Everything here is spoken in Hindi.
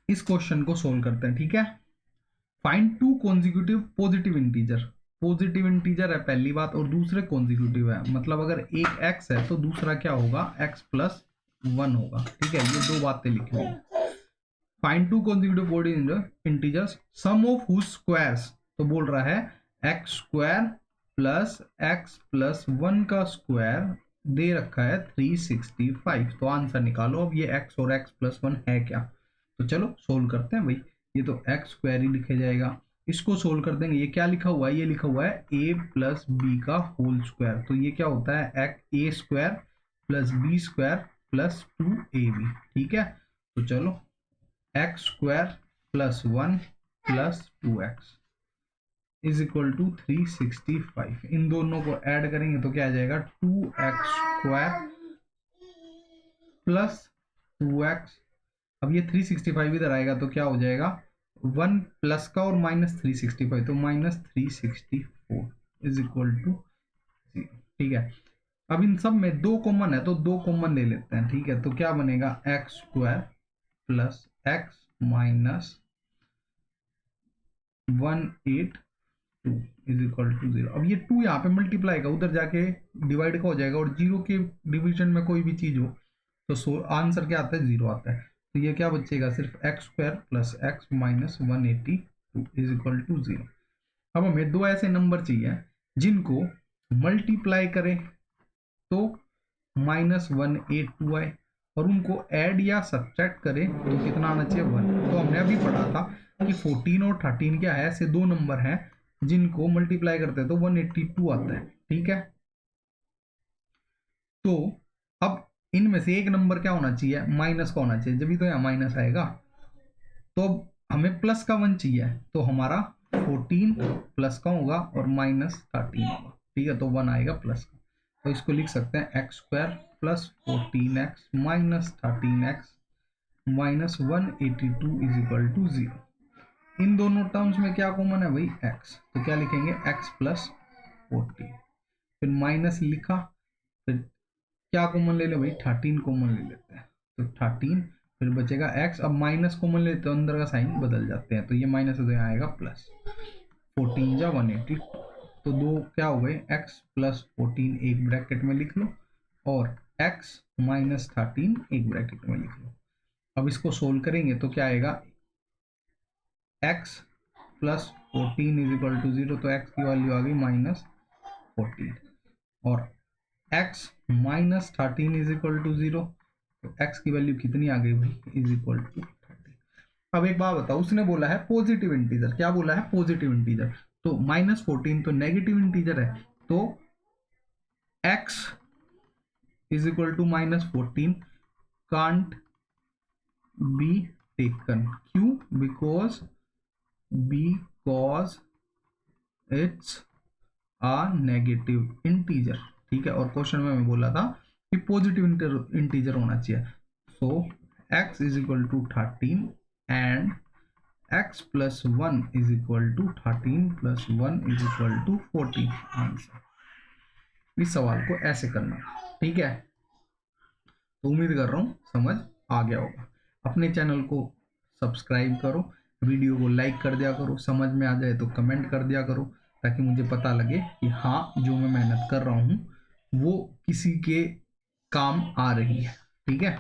इस क्वेश्चन को सोल्व करते हैं, ठीक है। Find two consecutive positive integer. Positive integer है पहली बात, और दूसरे कॉन्जिक्यूटिव है, मतलब अगर एक x है तो दूसरा क्या होगा, x+1 होगा, ठीक है। ये दो बातें लिखी हुई। Find two consecutive positive integers sum of whose squares, तो बोल रहा है x² प्लस x+1 का स्क्वायर दे रखा है 365। तो आंसर निकालो। अब ये x और x+1 है क्या, तो चलो सोल्व करते हैं भाई। ये तो x² ही लिखा जाएगा, इसको सोल्व कर देंगे। ये क्या लिखा हुआ है, ये लिखा हुआ है a+b का होल स्क्वायर, तो ये क्या होता है a² plus b² plus 2ab, ठीक है। तो चलो x² plus 1 plus 2x is equal to 365। इन दोनों को ऐड करेंगे तो क्या आ जाएगा, 2x² प्लस 2x। अब ये 365 इधर आएगा तो क्या हो जाएगा, 1 प्लस का और -365, तो -364 इज इक्वल टू 0, ठीक है। अब इन सब में 2 कॉमन है तो 2 कॉमन ले लेते हैं, ठीक है। तो क्या बनेगा, x² plus x minus 182 is equal to 0। अब ये 2 यहाँ पे मल्टीप्लाई का उधर जाके डिवाइड का हो जाएगा, और 0 के डिवीजन में कोई भी चीज हो तो आंसर क्या आता है, 0 आता है। तो ये क्या बचेगा, सिर्फ x² plus x minus 182 is equal to 0। अब हमें दो ऐसे नंबर चाहिए जिनको मल्टीप्लाई करें तो -182 आए, और उनको ऐड या सब्ट्रैक्ट करें तो कितना आना चाहिए, 1। तो हमने अभी पढ़ा था कि 14 और 13 क्या है, ऐसे दो नंबर हैं जिनको मल्टीप्लाई करते हैं तो 182 आता है, ठीक है। तो अब इनमें से एक नंबर क्या होना चाहिए, माइनस का होना चाहिए, जब तो यहाँ माइनस आएगा। तो अब हमें प्लस का 1 चाहिए, तो हमारा 14 प्लस का होगा और -13 होगा, ठीक है। तो 1 आएगा प्लस का, तो इसको लिख सकते हैं x² plus 14x minus 13x minus 182 is equal to 0। इन दोनों टर्म्स में क्या कॉमन है भाई, x, तो क्या लिखेंगे x प्लस 14, फिर माइनस लिखा, फिर क्या कॉमन ले लो भाई, 13 कॉमन ले लेते हैं, तो 13, फिर बचेगा x। अब माइनस कॉमन लेते तो अंदर का साइन बदल जाते हैं, तो ये माइनस है तो यहाँ आएगा प्लस, 14 जा 180, तो दो क्या हो गए, x प्लस 14 एक ब्रैकेट में लिख लो, और x माइनस 13 एक ब्रैकेट में लिख लो। अब इसको सोल्व करेंगे तो क्या आएगा, x plus 14 is equal to 0, तो x की वैल्यू आ गई -14, और x minus 13 is equal to 0, तो x की वैल्यू कितनी आ गई भाई, इज इक्वल टू 13। अब एक बात बताओ, उसने बोला है पॉजिटिव इंटीजर, क्या बोला है, पॉजिटिव इंटीजर, तो -14 तो नेगेटिव इंटीजर है, तो x is equal to -14 can't be taken, क्यों, because it's a negative integer, ठीक है। और क्वेश्चन में मैं बोला था कि पॉजिटिव इंटीजर होना चाहिए, so x is equal to 13 and x plus 1 is equal to 13 plus 1 is equal to 14 answer. इस सवाल को ऐसे करना, ठीक है। तो उम्मीद कर रहा हूँ समझ आ गया होगा। अपने चैनल को सब्सक्राइब करो, वीडियो को लाइक कर दिया करो, समझ में आ जाए तो कमेंट कर दिया करो, ताकि मुझे पता लगे कि हाँ जो मैं मेहनत कर रहा हूँ वो किसी के काम आ रही है, ठीक है।